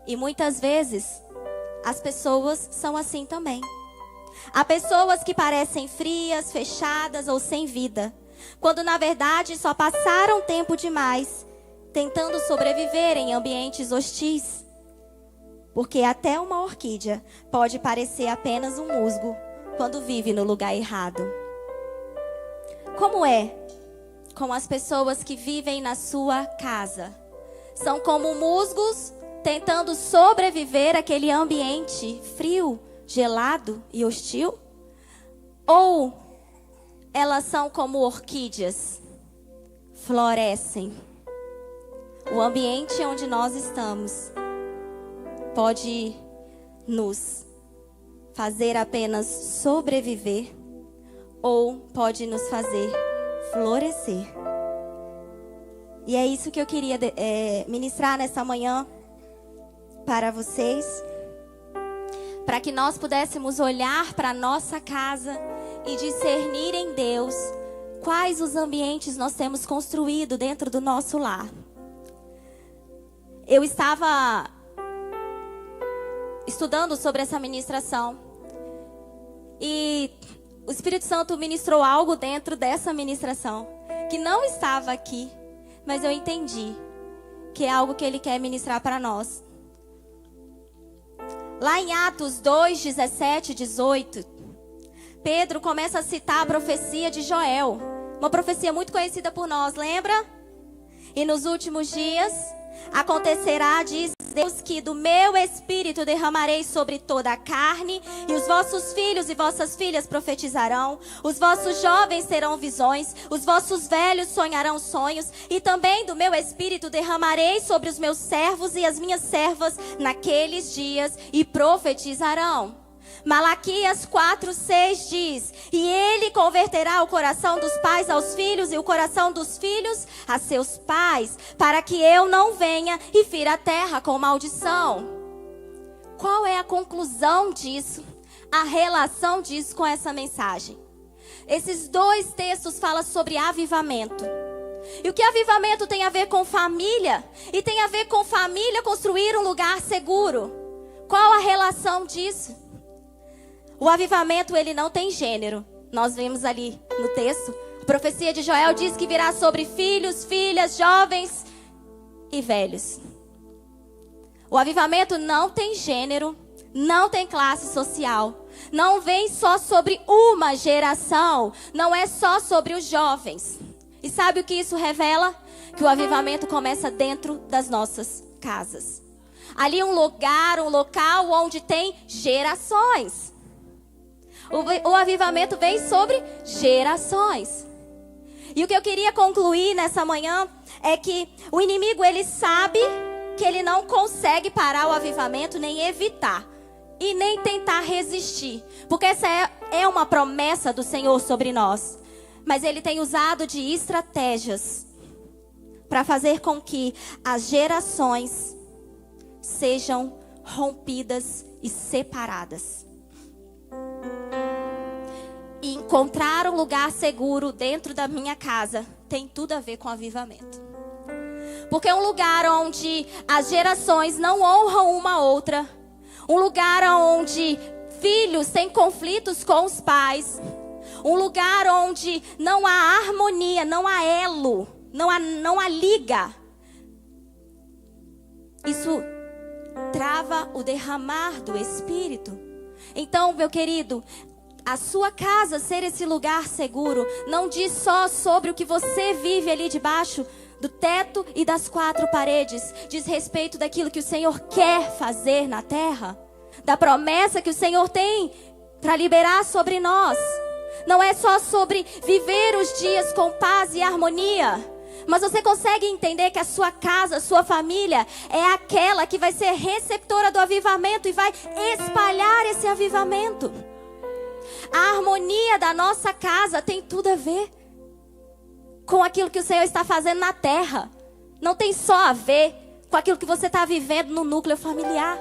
E muitas vezes, as pessoas são assim também. Há pessoas que parecem frias, fechadas ou sem vida, quando na verdade só passaram tempo demais tentando sobreviver em ambientes hostis. Porque até uma orquídea pode parecer apenas um musgo quando vive no lugar errado. Como é com as pessoas que vivem na sua casa? São como musgos tentando sobreviver àquele ambiente frio, gelado e hostil? Ou elas são como orquídeas, florescem? O ambiente onde nós estamos pode nos fazer apenas sobreviver ou pode nos fazer florescer. E é isso que eu queria ministrar nessa manhã para vocês, para que nós pudéssemos olhar para a nossa casa e discernir em Deus quais os ambientes nós temos construído dentro do nosso lar. Eu estava estudando sobre essa ministração E o Espírito Santo ministrou algo dentro dessa ministração, que não estava aqui, mas eu entendi que é algo que Ele quer ministrar para nós. Lá em Atos 2, 17 e 18, Pedro começa a citar a profecia de Joel. Uma profecia muito conhecida por nós, lembra? E nos últimos dias acontecerá, diz Deus, que do meu espírito derramarei sobre toda a carne, e os vossos filhos e vossas filhas profetizarão, os vossos jovens terão visões, os vossos velhos sonharão sonhos, e também do meu espírito derramarei sobre os meus servos e as minhas servas naqueles dias, e profetizarão. Malaquias 4:6 diz: e ele converterá o coração dos pais aos filhos e o coração dos filhos a seus pais, para que eu não venha e fira a terra com maldição. Qual é a conclusão disso? A relação disso com essa mensagem? Esses dois textos falam sobre avivamento. E o que avivamento tem a ver com família? E tem a ver com família construir um lugar seguro. Qual a relação disso? O avivamento, ele não tem gênero. Nós vemos ali no texto. A profecia de Joel diz que virá sobre filhos, filhas, jovens e velhos. O avivamento não tem gênero, não tem classe social. Não vem só sobre uma geração. Não é só sobre os jovens. E sabe o que isso revela? Que o avivamento começa dentro das nossas casas. Ali um lugar, um local onde tem gerações. O avivamento vem sobre gerações. E o que eu queria concluir nessa manhã é que o inimigo, ele sabe que ele não consegue parar o avivamento, nem evitar e nem tentar resistir, porque essa é uma promessa do Senhor sobre nós. Mas ele tem usado de estratégias para fazer com que as gerações sejam rompidas e separadas. E encontrar um lugar seguro dentro da minha casa tem tudo a ver com avivamento. Porque é um lugar onde as gerações não honram uma outra. Um lugar onde filhos têm conflitos com os pais. Um lugar onde não há harmonia, não há elo, não há liga. Isso trava o derramar do Espírito. Então, meu querido, a sua casa ser esse lugar seguro não diz só sobre o que você vive ali debaixo do teto e das quatro paredes. Diz respeito daquilo que o Senhor quer fazer na terra. Da promessa que o Senhor tem para liberar sobre nós. Não é só sobre viver os dias com paz e harmonia. Mas você consegue entender que a sua casa, a sua família é aquela que vai ser receptora do avivamento e vai espalhar esse avivamento. A harmonia da nossa casa tem tudo a ver com aquilo que o Senhor está fazendo na terra. Não tem só a ver com aquilo que você está vivendo no núcleo familiar.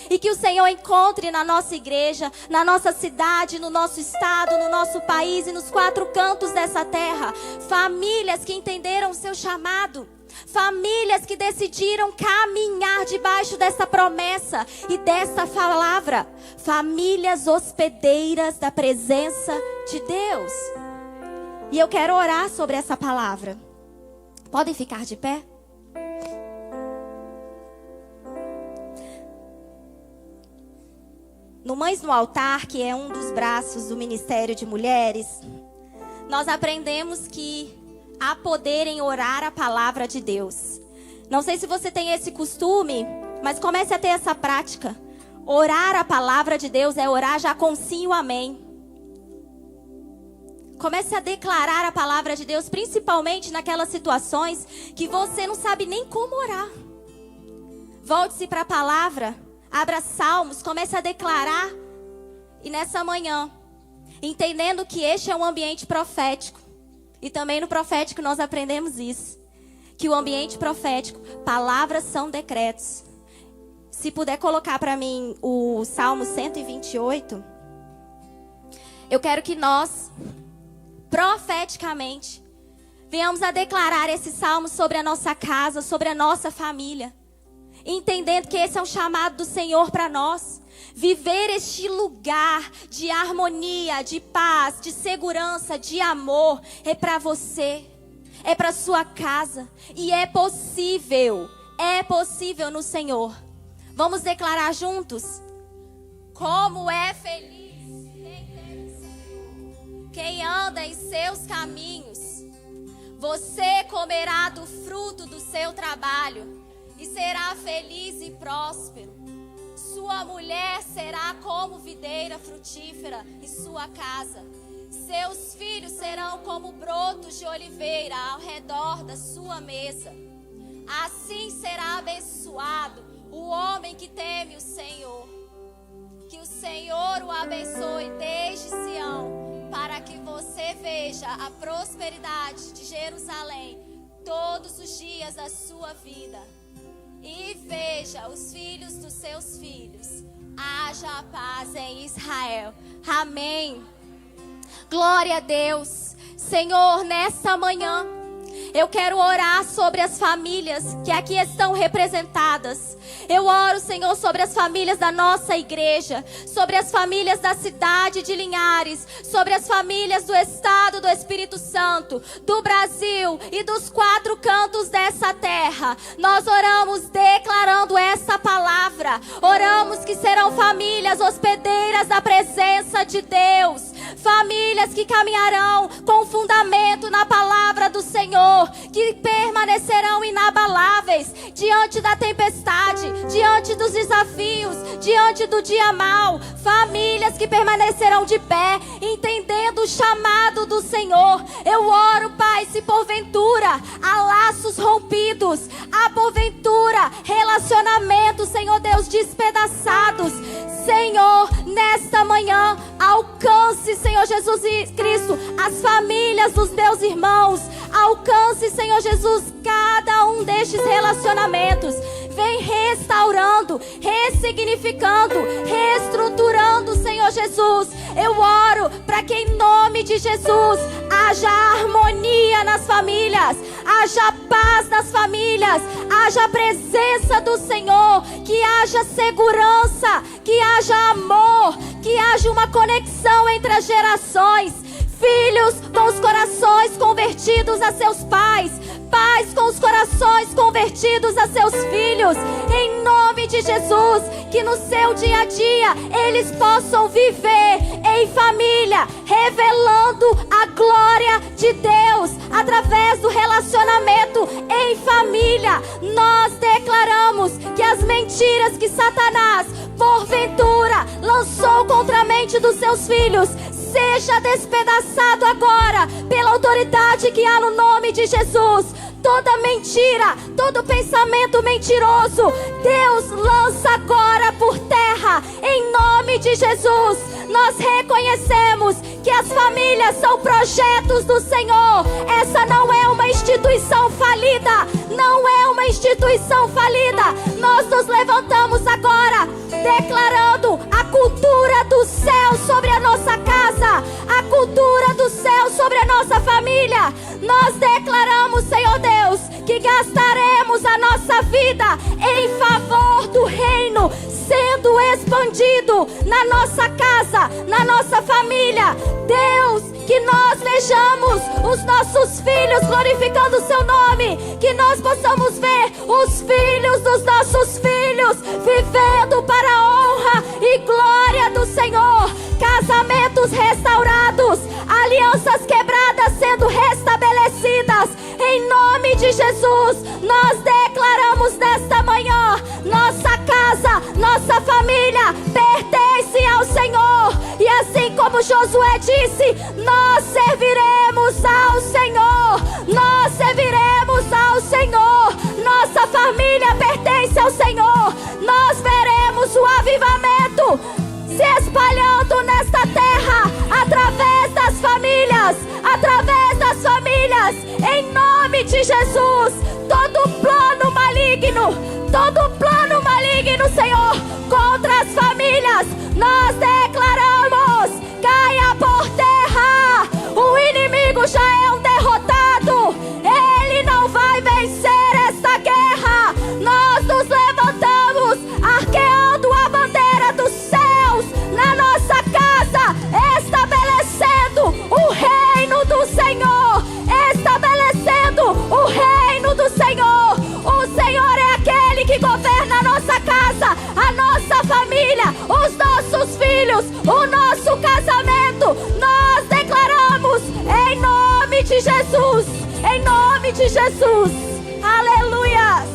E que o Senhor encontre na nossa igreja, na nossa cidade, no nosso estado, no nosso país e nos quatro cantos dessa terra, famílias que entenderam o seu chamado. Famílias que decidiram caminhar debaixo dessa promessa e dessa palavra. Famílias hospedeiras da presença de Deus. E eu quero orar sobre essa palavra. Podem ficar de pé? No Mães no Altar, que é um dos braços do Ministério de Mulheres, nós aprendemos que há poder em orar a palavra de Deus. Não sei se você tem esse costume, mas comece a ter essa prática. Orar a palavra de Deus é orar já com sim e o amém. Comece a declarar a palavra de Deus, principalmente naquelas situações que você não sabe nem como orar. Volte-se para a palavra, abra Salmos, comece a declarar. E nessa manhã, entendendo que este é um ambiente profético, e também no profético nós aprendemos isso, que o ambiente profético, palavras são decretos. Se puder colocar para mim o Salmo 128, eu quero que nós, profeticamente, venhamos a declarar esse salmo sobre a nossa casa, sobre a nossa família, entendendo que esse é um chamado do Senhor para nós. Viver este lugar de harmonia, de paz, de segurança, de amor é para você, é para sua casa e é possível no Senhor. Vamos declarar juntos? Como é feliz quem tem o Senhor, quem anda em seus caminhos. Você comerá do fruto do seu trabalho e será feliz e próspero. Sua mulher será como videira frutífera em sua casa. Seus filhos serão como brotos de oliveira ao redor da sua mesa. Assim será abençoado o homem que teme o Senhor. Que o Senhor o abençoe desde Sião, para que você veja a prosperidade de Jerusalém todos os dias da sua vida. E veja os filhos dos seus filhos. Haja paz em Israel. Amém. Glória a Deus. Senhor, nesta manhã eu quero orar sobre as famílias que aqui estão representadas. Eu oro, Senhor, sobre as famílias da nossa igreja, sobre as famílias da cidade de Linhares, sobre as famílias do estado do Espírito Santo, do Brasil e dos 4 cantos dessa terra. Nós oramos declarando essa palavra. Oramos que serão famílias hospedeiras da presença de Deus. Famílias que caminharão com fundamento na palavra do Senhor, que permanecerão inabaláveis diante da tempestade, diante dos desafios, diante do dia mau. Famílias que permanecerão de pé, entendendo o chamado do Senhor. Eu oro, Pai, se porventura há laços rompidos, há porventura relacionamentos, Senhor Deus, despedaçados, Senhor, nesta manhã, alcance, Senhor Jesus Cristo, as famílias dos meus irmãos. Alcance, Senhor Jesus, cada um destes relacionamentos. Vem restaurando, ressignificando, reestruturando, Senhor Jesus. Eu oro para que em nome de Jesus haja harmonia nas famílias, haja paz nas famílias, haja presença do Senhor, que haja segurança, que haja amor, que haja uma conexão entre as gerações. Filhos com os corações convertidos a seus pais, pais com os corações convertidos a seus filhos, em nome de Jesus, que no seu dia a dia eles possam viver em família, revelando a glória de Deus através do relacionamento em família. Nós declaramos que as mentiras que Satanás porventura lançou contra a mente dos seus filhos seja despedaçado agora pela autoridade que há no nome de Jesus. Toda mentira, todo pensamento mentiroso, Deus lança agora por terra, em nome de Jesus. Nós reconhecemos que as famílias são projetos do Senhor. Essa não é uma instituição falida, não é uma instituição falida. Nós nos levantamos agora, declarando a cultura do céu sobre a nossa casa, a cultura do céu sobre a nossa família. Nós declaramos, Senhor Deus, que gastaremos a nossa vida em favor do reino, sendo expandido na nossa casa, na nossa família. Deus, que nós vejamos os nossos filhos glorificando o seu nome, que nós possamos ver os filhos dos nossos filhos vivendo para a honra e glória do Senhor. Casamentos restaurados, alianças quebradas sendo restabelecidas, em nome de Jesus. Nós declaramos nesta manhã, nossa casa, nossa família pertence ao Senhor, e assim como Josué disse, nós serviremos ao Senhor, nós serviremos ao Senhor. Nossa família pertence ao Senhor. Nós veremos o avivamento se espalhando nesta terra, através das famílias, em nome de Jesus. Todo plano maligno, Senhor, contra as famílias, nós declaramos, caia por terra. O inimigo já é um derrotado, ele não vai vencer esta guerra. Nós nos levantamos, arqueando a bandeira do céu filhos, o nosso casamento. Nós declaramos em nome de Jesus. Em nome de Jesus. Aleluia.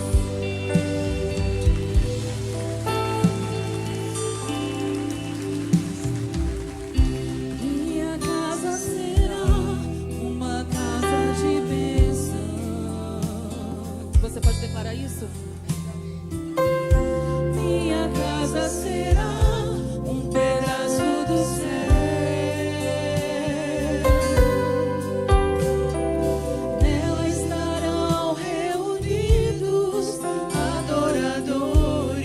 Minha casa será uma casa de bênção. Você pode declarar isso? Minha casa será um pedaço do céu. Nela estarão reunidos adoradores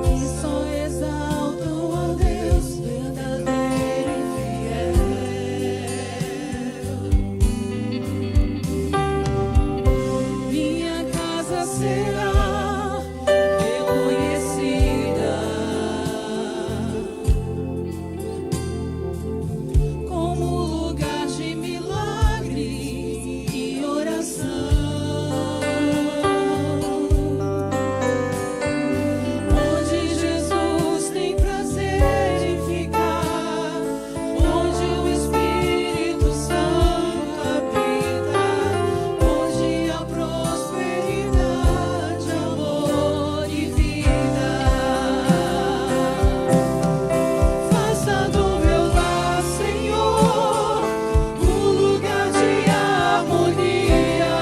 que só exaltam a Deus verdadeiro e fiel. Minha casa será reconhecida como lugar de milagre e oração, onde Jesus tem prazer de ficar, onde o Espírito Santo habita, onde há prosperidade, amor e vida. Faça do meu lar, Senhor, um lugar de harmonia.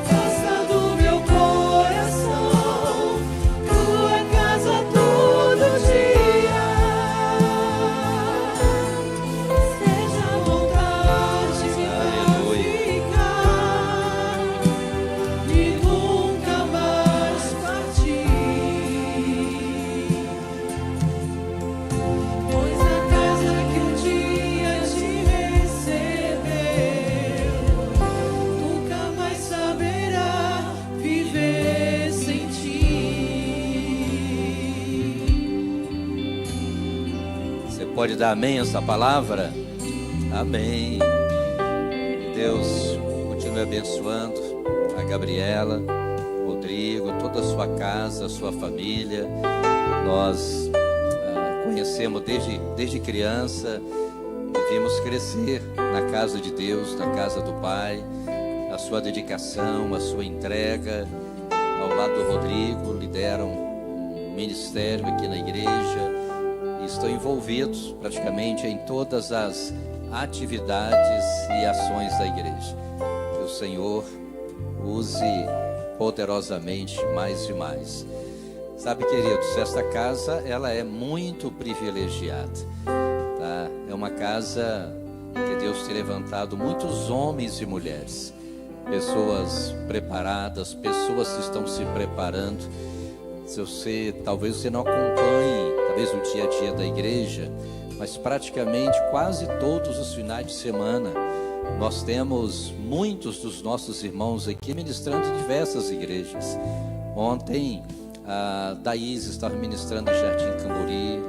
Faça do meu coração tua casa todo dia. Seja a vontade pra ficar e nunca mais partir. Pois a casa que um dia te recebeu nunca mais saberá viver sem ti. Você pode dar amém a essa palavra? Amém. Deus continue abençoando a Gabriela, Rodrigo, toda a sua casa, a sua família. Nós conhecemos desde criança e vimos crescer na casa de Deus, na casa do Pai. A sua dedicação, a sua entrega. Ao lado do Rodrigo, lideram um ministério aqui na igreja e estão envolvidos praticamente em todas as atividades e ações da igreja. Que o Senhor use poderosamente mais e mais. Sabe, queridos, esta casa ela é muito privilegiada, tá? É uma casa que Deus tem levantado muitos homens e mulheres, pessoas preparadas, pessoas que estão se preparando. Se talvez você não acompanhe, talvez o dia a dia da igreja, mas praticamente quase todos os finais de semana nós temos muitos dos nossos irmãos aqui ministrando em diversas igrejas. Ontem a Daís estava ministrando em Jardim Camburi.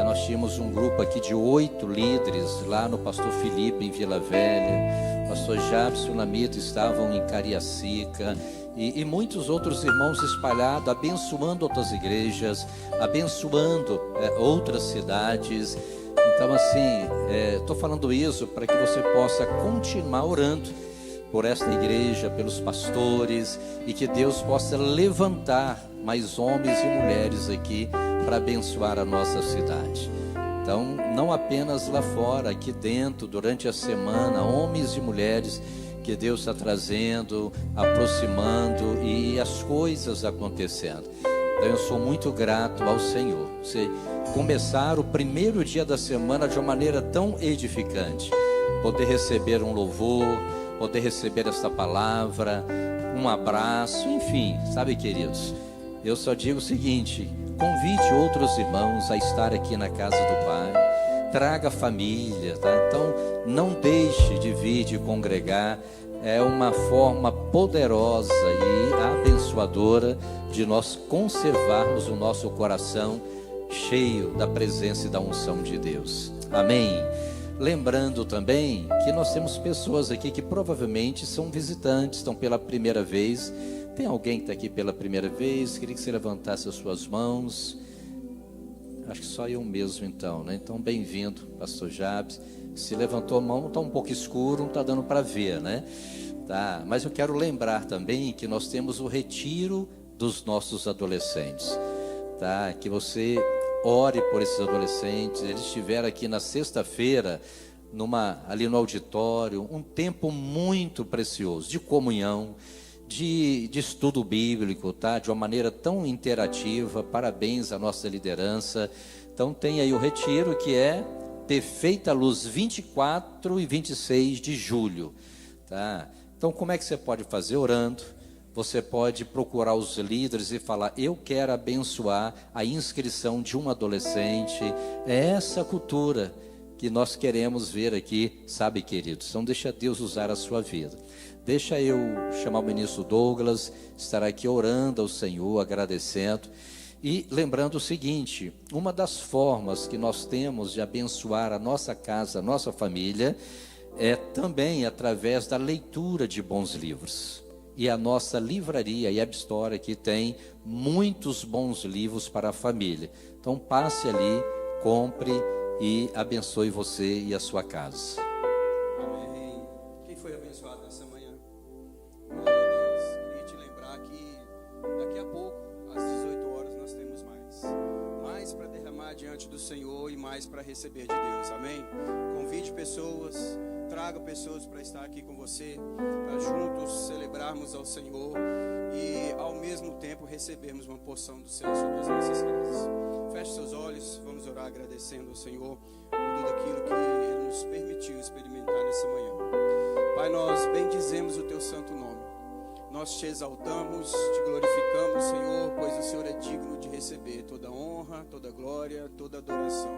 Nós tínhamos um grupo aqui de 8 líderes lá no Pastor Felipe em Vila Velha. Pastor Jabson e Lamita estavam em Cariacica. E muitos outros irmãos espalhados, abençoando outras igrejas, abençoando outras cidades. Então assim, estou falando isso para que você possa continuar orando por esta igreja, pelos pastores, e que Deus possa levantar mais homens e mulheres aqui para abençoar a nossa cidade. Então, não apenas lá fora, aqui dentro, durante a semana, homens e mulheres que Deus está trazendo, aproximando e as coisas acontecendo. Então eu sou muito grato ao Senhor. Você começar o primeiro dia da semana de uma maneira tão edificante, poder receber um louvor, poder receber esta palavra, um abraço, enfim, sabe, queridos, eu só digo o seguinte: convide outros irmãos a estar aqui na casa do Pai, traga a família, tá? Então não deixe de vir, de congregar. É uma forma poderosa e abençoadora de nós conservarmos o nosso coração cheio da presença e da unção de Deus. Amém? Lembrando também que nós temos pessoas aqui que provavelmente são visitantes, estão pela primeira vez Tem alguém que está aqui pela primeira vez? Queria que você levantasse as suas mãos. Acho que só eu mesmo então, né? Então, bem-vindo, pastor Jabes. Se levantou a mão, está um pouco escuro, não está dando para ver, né? Tá, mas eu quero lembrar também que nós temos o retiro dos nossos adolescentes, tá? Que você ore por esses adolescentes. Eles estiveram aqui na sexta-feira, ali no auditório, um tempo muito precioso de comunhão, de estudo bíblico, tá? De uma maneira tão interativa. Parabéns à nossa liderança. Então tem aí o retiro, que é Perfeita Luz, 24 e 26 de julho, tá? Então como é que você pode fazer? Orando. Você pode procurar os líderes e falar: eu quero abençoar a inscrição de um adolescente. É essa cultura que nós queremos ver aqui, sabe, queridos? Então deixa Deus usar a sua vida. Deixa eu chamar o ministro Douglas, estará aqui orando ao Senhor, agradecendo. E lembrando o seguinte: uma das formas que nós temos de abençoar a nossa casa, a nossa família, é também através da leitura de bons livros. E a nossa livraria e Web Store aqui tem muitos bons livros para a família. Então passe ali, compre e abençoe você e a sua casa. Amém. Quem foi abençoado nessa manhã? Glória a Deus. Queria te lembrar que daqui a pouco, às 18 horas, nós temos mais para derramar diante do Senhor e mais para receber de Deus. Amém? Convide pessoas, traga pessoas para estar aqui com você, para juntos celebrarmos ao Senhor e ao mesmo tempo recebermos uma porção do céu sobre as nossas casas. Feche seus olhos, vamos orar agradecendo ao Senhor por tudo aquilo que Ele nos permitiu experimentar nessa manhã. Pai, nós bendizemos o Teu santo nome. Nós te exaltamos, te glorificamos, Senhor, pois o Senhor é digno de receber toda honra, toda glória, toda adoração.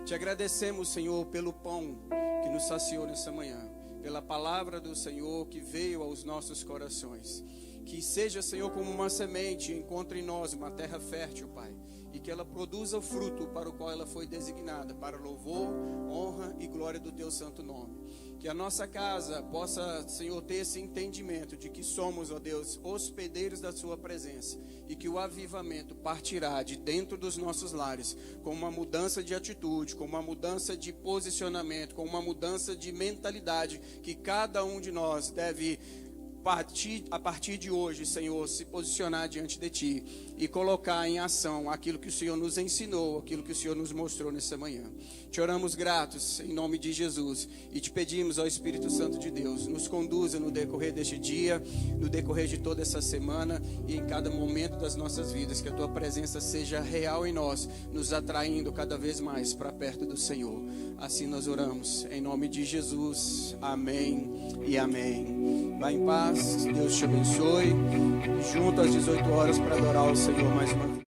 Te agradecemos, Senhor, pelo pão que nos saciou nessa manhã, pela palavra do Senhor que veio aos nossos corações. Que seja, Senhor, como uma semente, encontre em nós uma terra fértil, Pai, e que ela produza o fruto para o qual ela foi designada, para louvor, honra e glória do Teu santo nome. Que a nossa casa possa, Senhor, ter esse entendimento de que somos, ó Deus, hospedeiros da Sua presença, e que o avivamento partirá de dentro dos nossos lares com uma mudança de atitude, com uma mudança de posicionamento, com uma mudança de mentalidade que cada um de nós deve a partir de hoje, Senhor, se posicionar diante de Ti e colocar em ação aquilo que o Senhor nos ensinou, aquilo que o Senhor nos mostrou nessa manhã. Te oramos gratos em nome de Jesus e te pedimos ao Espírito Santo de Deus, nos conduza no decorrer deste dia, no decorrer de toda essa semana e em cada momento das nossas vidas, que a Tua presença seja real em nós, nos atraindo cada vez mais para perto do Senhor. Assim nós oramos em nome de Jesus. Amém e amém. Vá em paz, Deus te abençoe. Junto às 18 horas para adorar o Senhor mais uma vez.